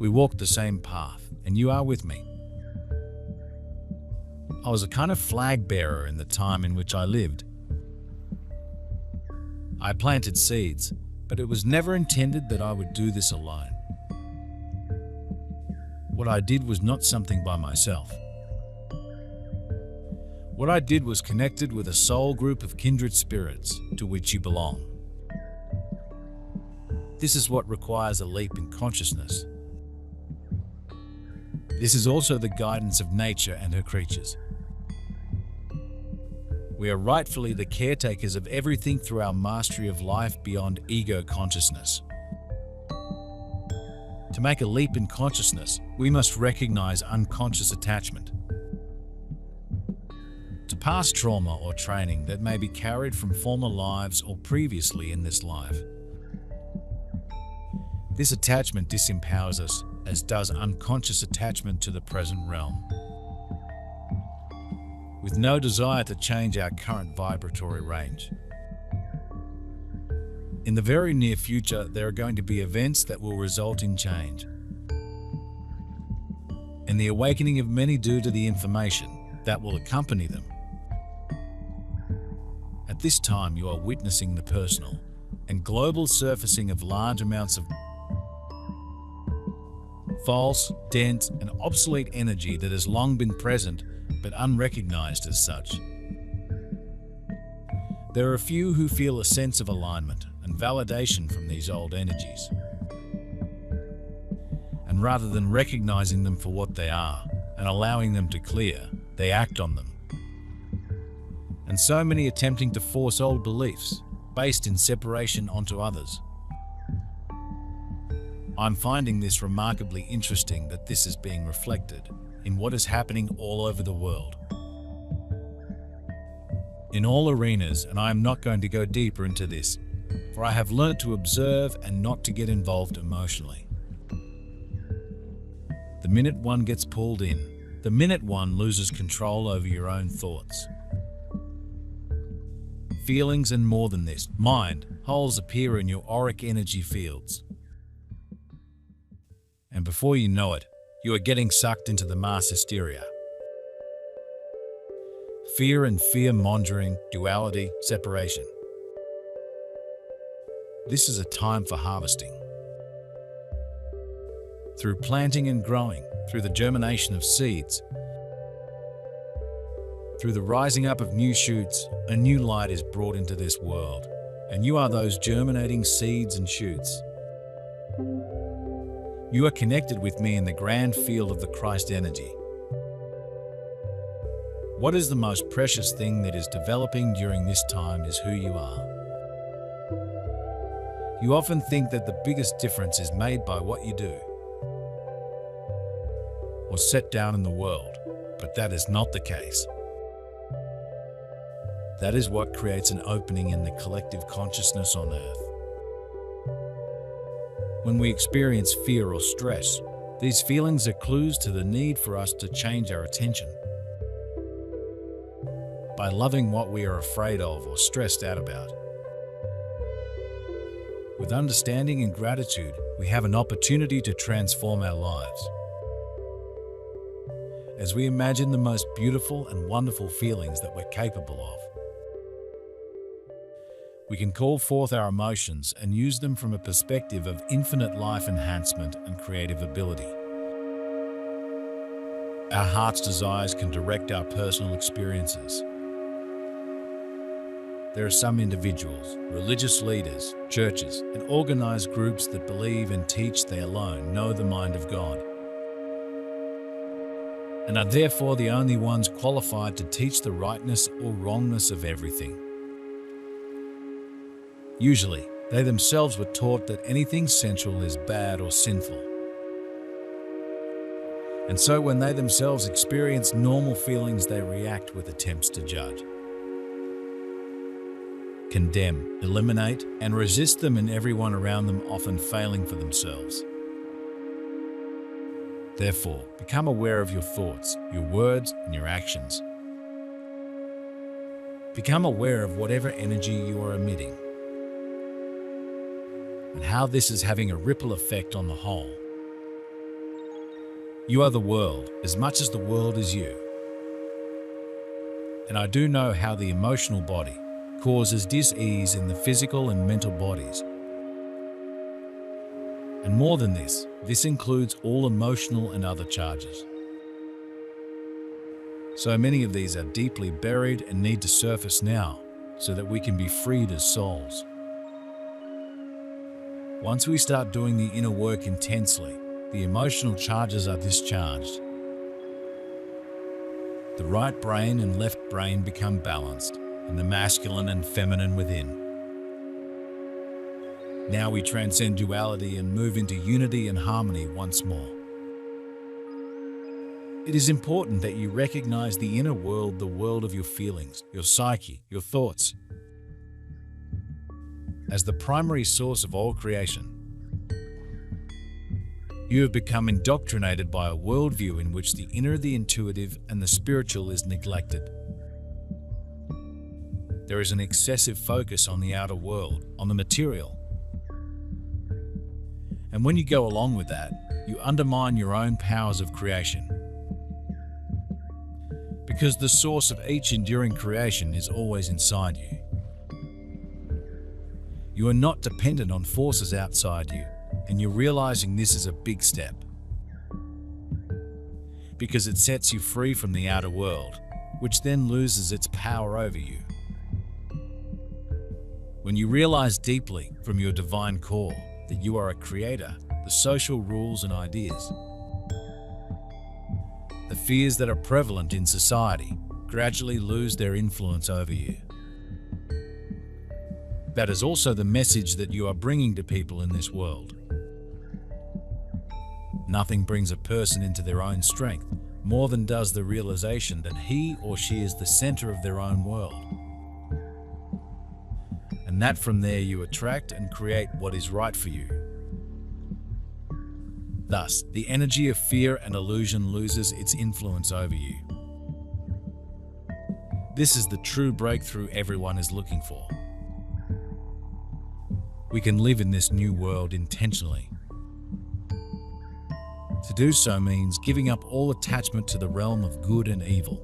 We walked the same path, and you are with me. I was a kind of flag bearer in the time in which I lived. I planted seeds, but it was never intended that I would do this alone. What I did was not something by myself. What I did was connected with a soul group of kindred spirits to which you belong. This is what requires a leap in consciousness. This is also the guidance of nature and her creatures. We are rightfully the caretakers of everything through our mastery of life beyond ego consciousness. To make a leap in consciousness, we must recognize unconscious attachment to past trauma or training that may be carried from former lives or previously in this life. This attachment disempowers us, as does unconscious attachment to the present realm. With no desire to change our current vibratory range. In the very near future, there are going to be events that will result in change, and the awakening of many due to the information that will accompany them. At this time, you are witnessing the personal and global surfacing of large amounts of false, dense, and obsolete energy that has long been present but unrecognized as such. There are a few who feel a sense of alignment and validation from these old energies. And rather than recognizing them for what they are and allowing them to clear, they act on them. And so many attempting to force old beliefs based in separation onto others. I'm finding this remarkably interesting that this is being reflected in what is happening all over the world. In all arenas, and I am not going to go deeper into this, for I have learned to observe and not to get involved emotionally. The minute one gets pulled in, the minute one loses control over your own thoughts, feelings, and more than this, mind, holes appear in your auric energy fields. And before you know it, you are getting sucked into the mass hysteria. Fear and fear-mongering, duality, separation. This is a time for harvesting. Through planting and growing, through the germination of seeds, through the rising up of new shoots, a new light is brought into this world, and you are those germinating seeds and shoots. You are connected with me in the grand field of the Christ energy. What is the most precious thing that is developing during this time is who you are. You often think that the biggest difference is made by what you do or set down in the world, but that is not the case. That is what creates an opening in the collective consciousness on earth. When we experience fear or stress, these feelings are clues to the need for us to change our attention. By loving what we are afraid of or stressed out about. With understanding and gratitude, we have an opportunity to transform our lives. As we imagine the most beautiful and wonderful feelings that we're capable of, we can call forth our emotions and use them from a perspective of infinite life enhancement and creative ability. Our heart's desires can direct our personal experiences. There are some individuals, religious leaders, churches, and organized groups that believe and teach they alone know the mind of God, and are therefore the only ones qualified to teach the rightness or wrongness of everything. Usually, they themselves were taught that anything sensual is bad or sinful. And so when they themselves experience normal feelings, they react with attempts to judge, condemn, eliminate, and resist them, and everyone around them often failing for themselves. Therefore, become aware of your thoughts, your words, and your actions. Become aware of whatever energy you are emitting, and how this is having a ripple effect on the whole. You are the world as much as the world is you. And I do know how the emotional body causes dis-ease in the physical and mental bodies. And more than this includes all emotional and other charges. So many of these are deeply buried and need to surface now so that we can be freed as souls. Once we start doing the inner work intensely, the emotional charges are discharged. The right brain and left brain become balanced, and the masculine and feminine within. Now we transcend duality and move into unity and harmony once more. It is important that you recognize the inner world, the world of your feelings, your psyche, your thoughts, as the primary source of all creation. You have become indoctrinated by a worldview in which the inner, the intuitive, and the spiritual is neglected. There is an excessive focus on the outer world, on the material. And when you go along with that, you undermine your own powers of creation. Because the source of each enduring creation is always inside you. You are not dependent on forces outside you, and you're realizing this is a big step. Because it sets you free from the outer world, which then loses its power over you. When you realize deeply from your divine core that you are a creator, the social rules and ideas, the fears that are prevalent in society gradually lose their influence over you. That is also the message that you are bringing to people in this world. Nothing brings a person into their own strength more than does the realization that he or she is the center of their own world. And that from there you attract and create what is right for you. Thus, the energy of fear and illusion loses its influence over you. This is the true breakthrough everyone is looking for. We can live in this new world intentionally. To do so means giving up all attachment to the realm of good and evil.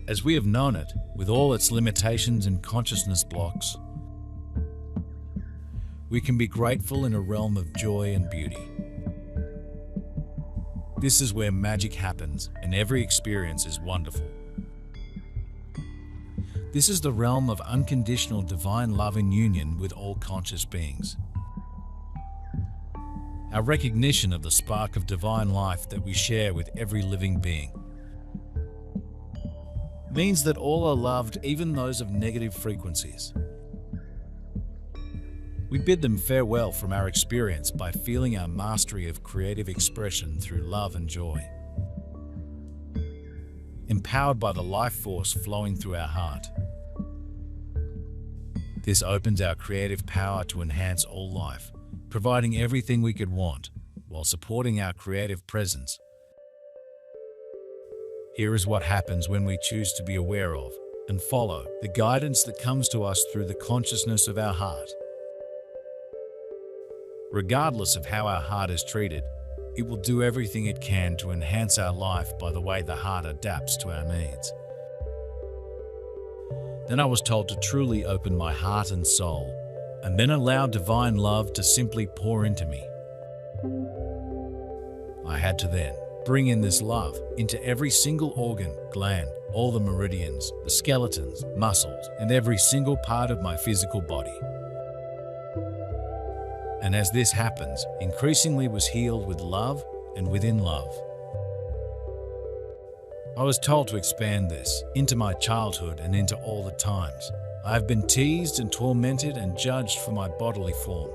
As we have known it, with all its limitations and consciousness blocks, we can be grateful in a realm of joy and beauty. This is where magic happens and every experience is wonderful. This is the realm of unconditional divine love and union with all conscious beings. Our recognition of the spark of divine life that we share with every living being means that all are loved, even those of negative frequencies. We bid them farewell from our experience by feeling our mastery of creative expression through love and joy. Empowered by the life force flowing through our heart. This opens our creative power to enhance all life, providing everything we could want, while supporting our creative presence. Here is what happens when we choose to be aware of and follow the guidance that comes to us through the consciousness of our heart. Regardless of how our heart is treated, it will do everything it can to enhance our life by the way the heart adapts to our needs. Then I was told to truly open my heart and soul, and then allow divine love to simply pour into me. I had to then bring in this love into every single organ, gland, all the meridians, the skeletons, muscles, and every single part of my physical body. And as this happens, increasingly was healed with love and within love. I was told to expand this into my childhood and into all the times I have been teased and tormented and judged for my bodily form.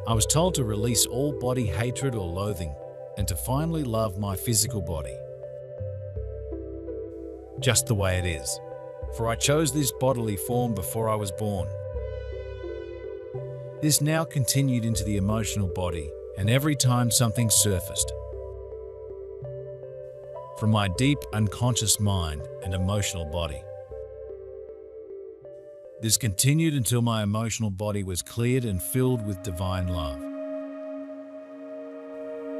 I was told to release all body hatred or loathing and to finally love my physical body. Just the way it is, for I chose this bodily form before I was born. This now continued into the emotional body, and every time something surfaced from my deep unconscious mind and emotional body. This continued until my emotional body was cleared and filled with divine love.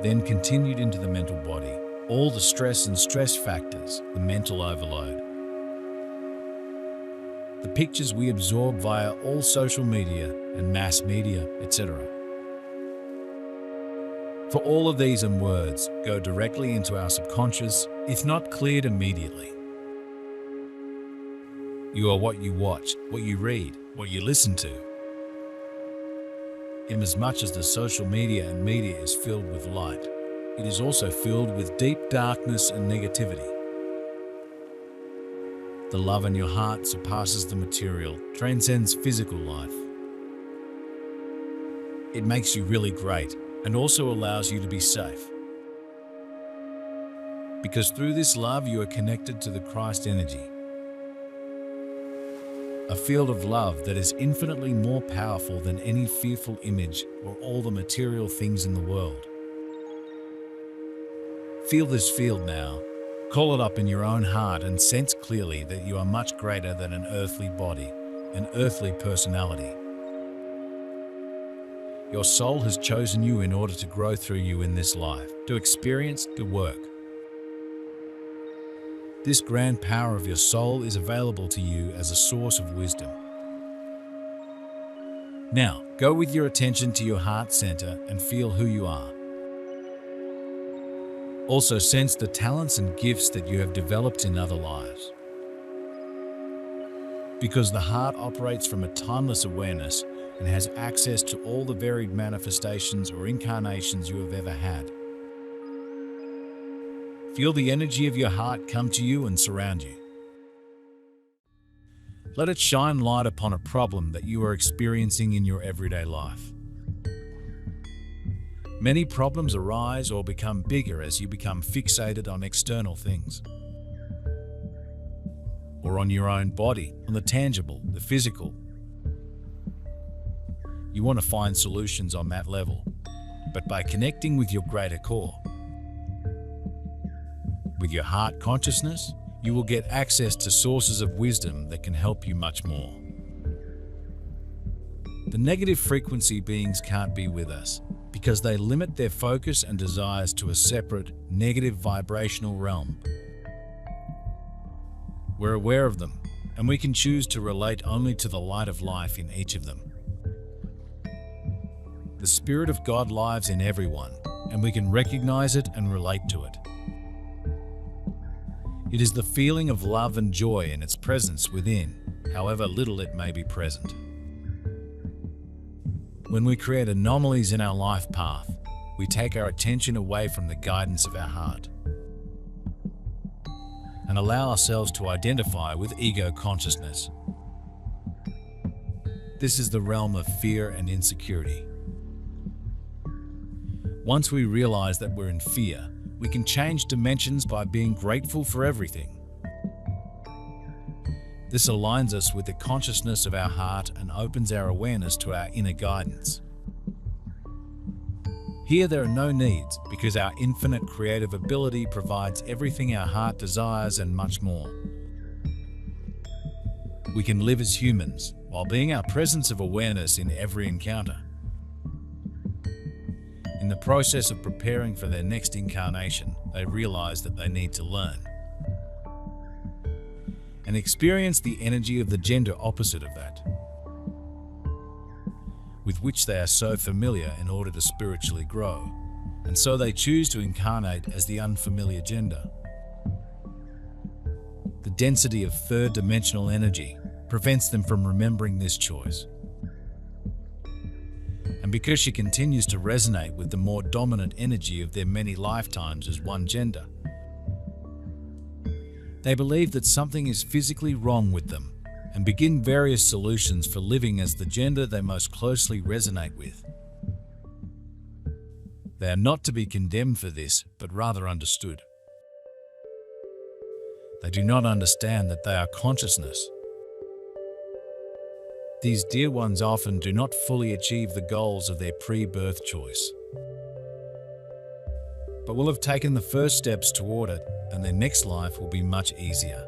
then continued into the mental body. All the stress and stress factors, the mental overload. The pictures we absorb via all social media and mass media, etc. For all of these and words go directly into our subconscious if not cleared immediately. You are what you watch, what you read, what you listen to. Inasmuch as the social media and media is filled with light, it is also filled with deep darkness and negativity. The love in your heart surpasses the material, transcends physical life. It makes you really great and also allows you to be safe. Because through this love you are connected to the Christ energy. A field of love that is infinitely more powerful than any fearful image or all the material things in the world. Feel this field now. Call it up in your own heart and sense clearly that you are much greater than an earthly body, an earthly personality. Your soul has chosen you in order to grow through you in this life, to experience, to work. This grand power of your soul is available to you as a source of wisdom. Now, go with your attention to your heart center and feel who you are. Also sense the talents and gifts that you have developed in other lives. Because the heart operates from a timeless awareness and has access to all the varied manifestations or incarnations you have ever had. Feel the energy of your heart come to you and surround you. Let it shine light upon a problem that you are experiencing in your everyday life. Many problems arise or become bigger as you become fixated on external things. Or on your own body, on the tangible, the physical. You want to find solutions on that level, but by connecting with your greater core, with your heart consciousness, you will get access to sources of wisdom that can help you much more. The negative frequency beings can't be with us because they limit their focus and desires to a separate, negative vibrational realm. We're aware of them, and we can choose to relate only to the light of life in each of them. The Spirit of God lives in everyone, and we can recognize it and relate to it. It is the feeling of love and joy in its presence within, however little it may be present. When we create anomalies in our life path, we take our attention away from the guidance of our heart and allow ourselves to identify with ego consciousness. This is the realm of fear and insecurity. Once we realize that we're in fear, we can change dimensions by being grateful for everything. This aligns us with the consciousness of our heart and opens our awareness to our inner guidance. Here there are no needs because our infinite creative ability provides everything our heart desires and much more. We can live as humans while being our presence of awareness in every encounter. In the process of preparing for their next incarnation, they realize that they need to learn and experience the energy of the gender opposite of that, with which they are so familiar in order to spiritually grow, and so they choose to incarnate as the unfamiliar gender. The density of third-dimensional energy prevents them from remembering this choice. And because she continues to resonate with the more dominant energy of their many lifetimes as one gender, they believe that something is physically wrong with them and begin various solutions for living as the gender they most closely resonate with. They are not to be condemned for this, but rather understood. They do not understand that they are consciousness. These dear ones often do not fully achieve the goals of their pre-birth choice, but will have taken the first steps toward it, and their next life will be much easier.